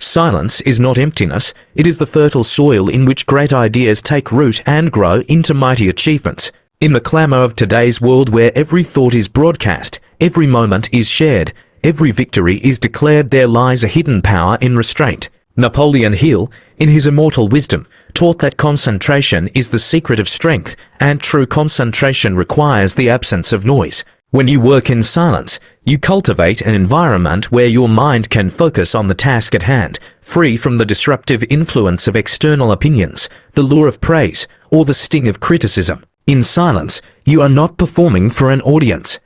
Silence is not emptiness, it is the fertile soil in which great ideas take root and grow into mighty achievements. In the clamor of today's world where every thought is broadcast, every moment is shared, every victory is declared, there lies a hidden power in restraint. Napoleon Hill, in his immortal wisdom, taught that concentration is the secret of strength, and true concentration requires the absence of noise. When you work in silence, you cultivate an environment where your mind can focus on the task at hand, free from the disruptive influence of external opinions, the lure of praise, or the sting of criticism. In silence, you are not performing for an audience.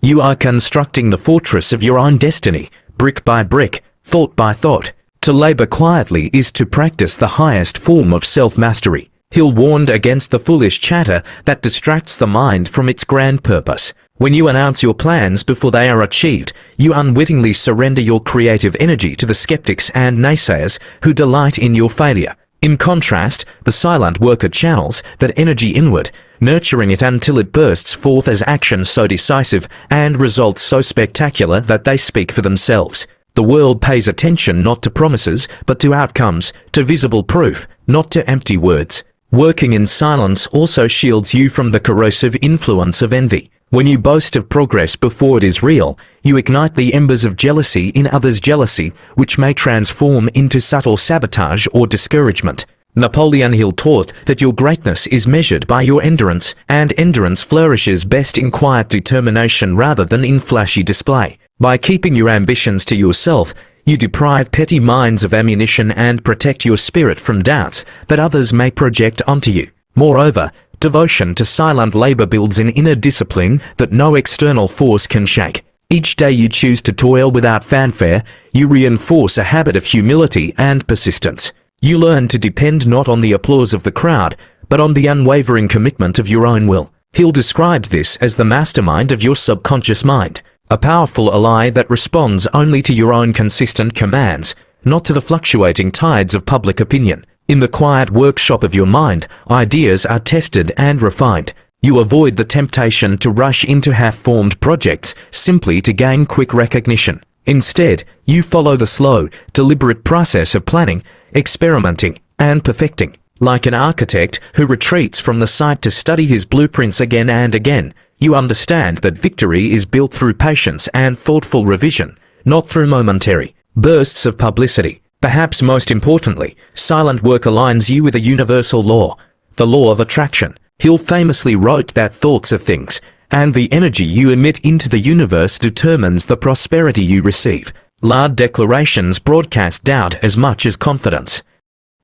You are constructing the fortress of your own destiny, brick by brick, thought by thought. To labor quietly is to practice the highest form of self-mastery. Hill warned against the foolish chatter that distracts the mind from its grand purpose. When you announce your plans before they are achieved, you unwittingly surrender your creative energy to the skeptics and naysayers who delight in your failure. In contrast, the silent worker channels that energy inward, nurturing it until it bursts forth as action so decisive and results so spectacular that they speak for themselves. The world pays attention not to promises, but to outcomes, to visible proof, not to empty words. Working in silence also shields you from the corrosive influence of envy. When you boast of progress before it is real, you ignite the embers of jealousy in others' jealousy, which may transform into subtle sabotage or discouragement. Napoleon Hill taught that your greatness is measured by your endurance, and endurance flourishes best in quiet determination rather than in flashy display. By keeping your ambitions to yourself, you deprive petty minds of ammunition and protect your spirit from doubts that others may project onto you. Moreover, devotion to silent labor builds an inner discipline that no external force can shake. Each day you choose to toil without fanfare, you reinforce a habit of humility and persistence. You learn to depend not on the applause of the crowd, but on the unwavering commitment of your own will. Hill described this as the mastermind of your subconscious mind, a powerful ally that responds only to your own consistent commands, not to the fluctuating tides of public opinion. In the quiet workshop of your mind, ideas are tested and refined. You avoid the temptation to rush into half-formed projects simply to gain quick recognition. Instead, you follow the slow, deliberate process of planning, experimenting, and perfecting. Like an architect who retreats from the site to study his blueprints again and again, you understand that victory is built through patience and thoughtful revision, not through momentary bursts of publicity. Perhaps most importantly, silent work aligns you with a universal law, the law of attraction. Hill famously wrote that thoughts are things, and the energy you emit into the universe determines the prosperity you receive. Loud declarations broadcast doubt as much as confidence.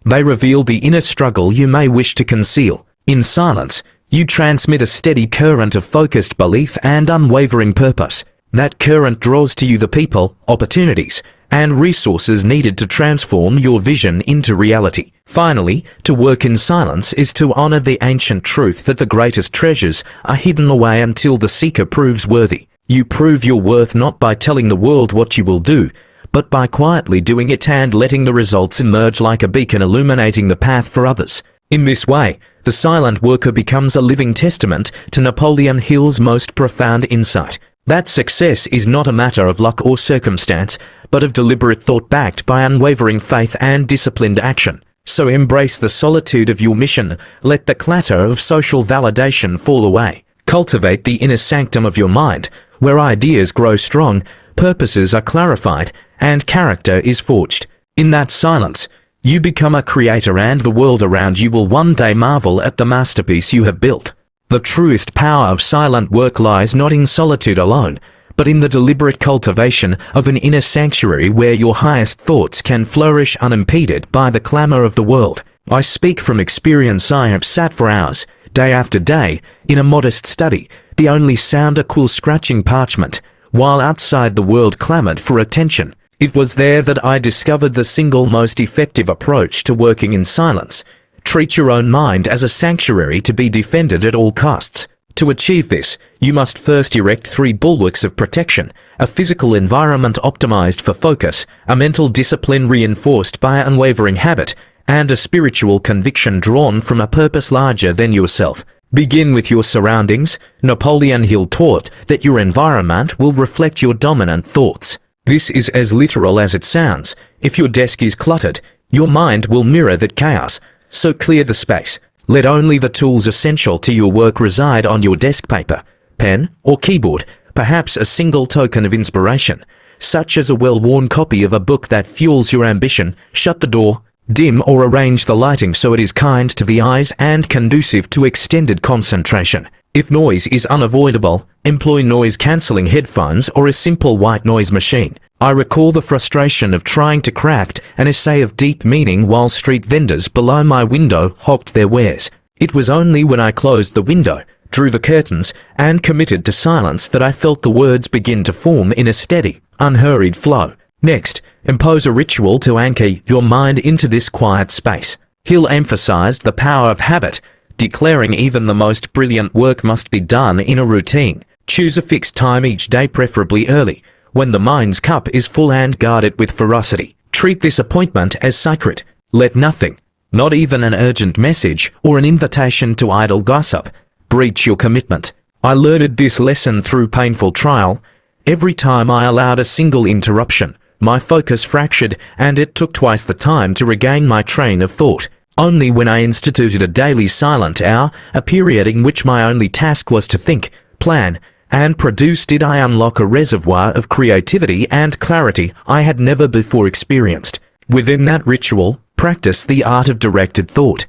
They reveal the inner struggle you may wish to conceal. In silence, you transmit a steady current of focused belief and unwavering purpose. That current draws to you the people, opportunities, and resources needed to transform your vision into reality. Finally, to work in silence is to honor the ancient truth that the greatest treasures are hidden away until the seeker proves worthy. You prove your worth not by telling the world what you will do, but by quietly doing it and letting the results emerge like a beacon illuminating the path for others. In this way, the silent worker becomes a living testament to Napoleon Hill's most profound insight. That success is not a matter of luck or circumstance, but of deliberate thought backed by unwavering faith and disciplined action. So embrace the solitude of your mission, let the clatter of social validation fall away. Cultivate the inner sanctum of your mind, where ideas grow strong, purposes are clarified, and character is forged. In that silence, you become a creator, and the world around you will one day marvel at the masterpiece you have built. The truest power of silent work lies not in solitude alone, but in the deliberate cultivation of an inner sanctuary where your highest thoughts can flourish unimpeded by the clamor of the world. I speak from experience. I have sat for hours, day after day, in a modest study, the only sound a quill scratching parchment, while outside the world clamored for attention. It was there that I discovered the single most effective approach to working in silence. Treat your own mind as a sanctuary to be defended at all costs. To achieve this, you must first erect 3 bulwarks of protection: a physical environment optimized for focus, a mental discipline reinforced by unwavering habit, and a spiritual conviction drawn from a purpose larger than yourself. Begin with your surroundings. Napoleon Hill taught that your environment will reflect your dominant thoughts. This is as literal as it sounds. If your desk is cluttered, your mind will mirror that chaos, so clear the space. Let only the tools essential to your work reside on your desk: paper, pen, or keyboard, perhaps a single token of inspiration, such as a well-worn copy of a book that fuels your ambition. Shut the door, dim or arrange the lighting so it is kind to the eyes and conducive to extended concentration. If noise is unavoidable, employ noise-cancelling headphones or a simple white noise machine. I recall the frustration of trying to craft an essay of deep meaning while street vendors below my window hawked their wares. It was only when I closed the window, drew the curtains, and committed to silence that I felt the words begin to form in a steady, unhurried flow. Next, impose a ritual to anchor your mind into this quiet space. Hill emphasized the power of habit, declaring even the most brilliant work must be done in a routine. Choose a fixed time each day, preferably early, when the mind's cup is full, and guard it with ferocity. Treat this appointment as sacred. Let nothing, not even an urgent message or an invitation to idle gossip, breach your commitment. I learned this lesson through painful trial. Every time I allowed a single interruption, my focus fractured, and it took twice the time to regain my train of thought. Only when I instituted a daily silent hour, a period in which my only task was to think, plan, and produce, did I unlock a reservoir of creativity and clarity I had never before experienced. Within that ritual, practice the art of directed thought.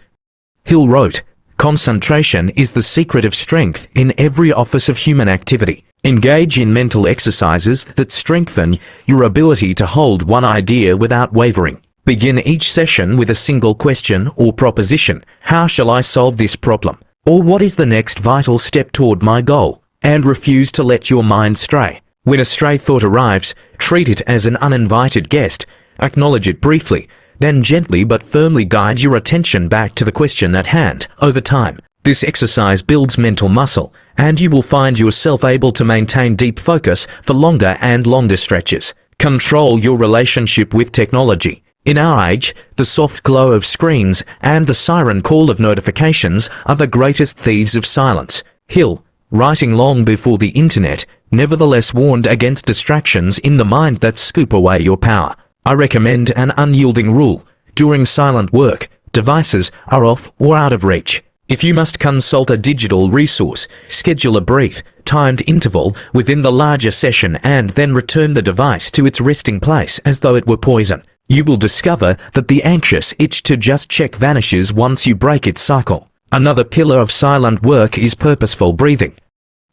Hill wrote, "Concentration is the secret of strength in every office of human activity. Engage in mental exercises that strengthen your ability to hold one idea without wavering. Begin each session with a single question or proposition. How shall I solve this problem? Or what is the next vital step toward my goal? And refuse to let your mind stray. When a stray thought arrives, treat it as an uninvited guest. Acknowledge it briefly, then gently but firmly guide your attention back to the question at hand. Over time, this exercise builds mental muscle, and you will find yourself able to maintain deep focus for longer and longer stretches. Control your relationship with technology. In our age, the soft glow of screens and the siren call of notifications are the greatest thieves of silence. Hill, writing long before the internet, nevertheless warned against distractions in the mind that scoop away your power. I recommend an unyielding rule. During silent work, devices are off or out of reach. If you must consult a digital resource, schedule a brief, timed interval within the larger session and then return the device to its resting place as though it were poison. You will discover that the anxious itch to just check vanishes once you break its cycle. Another pillar of silent work is purposeful breathing.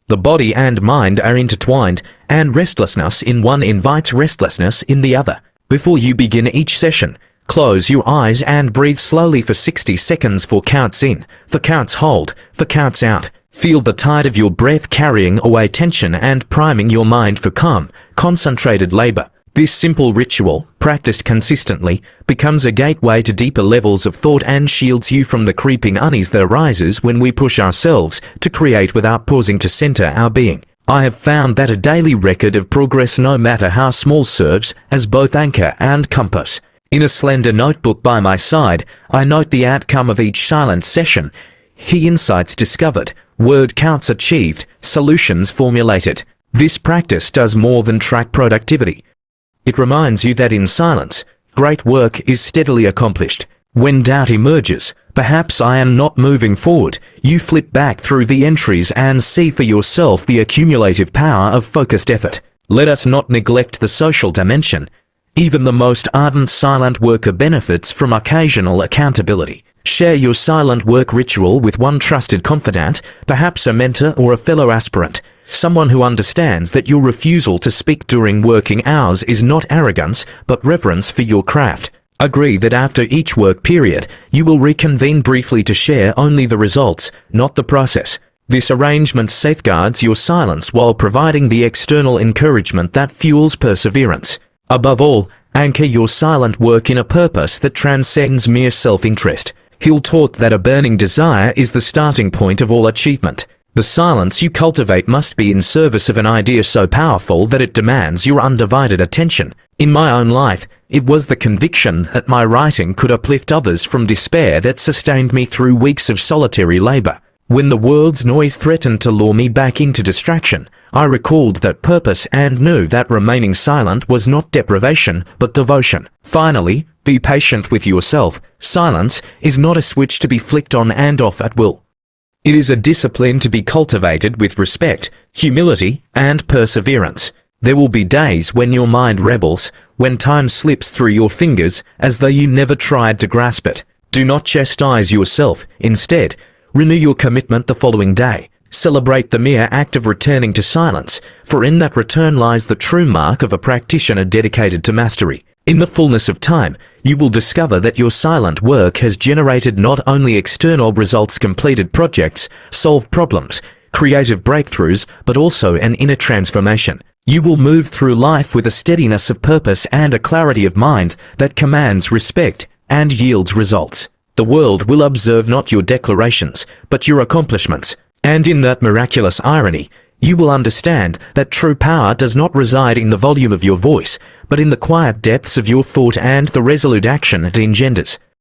The body and mind are intertwined, and restlessness in one invites restlessness in the other. Before you begin each session, close your eyes and breathe slowly for 60 seconds for counts in, for counts hold, for counts out. Feel the tide of your breath carrying away tension and priming your mind for calm, concentrated labor. This simple ritual, practiced consistently, becomes a gateway to deeper levels of thought and shields you from the creeping unease that arises when we push ourselves to create without pausing to center our being. I have found that a daily record of progress, no matter how small, serves as both anchor and compass. In a slender notebook by my side, I note the outcome of each silent session. Key insights discovered, word counts achieved, solutions formulated. This practice does more than track productivity. It reminds you that in silence, great work is steadily accomplished. When doubt emerges, perhaps I am not moving forward, you flip back through the entries and see for yourself the accumulative power of focused effort. Let us not neglect the social dimension. Even the most ardent silent worker benefits from occasional accountability. Share your silent work ritual with one trusted confidant, perhaps a mentor or a fellow aspirant. Someone who understands that your refusal to speak during working hours is not arrogance, but reverence for your craft. Agree that after each work period, you will reconvene briefly to share only the results, not the process. This arrangement safeguards your silence while providing the external encouragement that fuels perseverance. Above all, anchor your silent work in a purpose that transcends mere self-interest. Hill taught that a burning desire is the starting point of all achievement. The silence you cultivate must be in service of an idea so powerful that it demands your undivided attention. In my own life, it was the conviction that my writing could uplift others from despair that sustained me through weeks of solitary labor. When the world's noise threatened to lure me back into distraction, I recalled that purpose and knew that remaining silent was not deprivation, but devotion. Finally, be patient with yourself. Silence is not a switch to be flicked on and off at will. It is a discipline to be cultivated with respect, humility, and perseverance. There will be days when your mind rebels, when time slips through your fingers as though you never tried to grasp it. Do not chastise yourself. Instead, renew your commitment the following day. Celebrate the mere act of returning to silence, for in that return lies the true mark of a practitioner dedicated to mastery. In the fullness of time, you will discover that your silent work has generated not only external results, completed projects, solved problems, creative breakthroughs, but also an inner transformation. You will move through life with a steadiness of purpose and a clarity of mind that commands respect and yields results. The world will observe not your declarations, but your accomplishments. And in that miraculous irony, you will understand that true power does not reside in the volume of your voice, but in the quiet depths of your thought and the resolute action it engenders.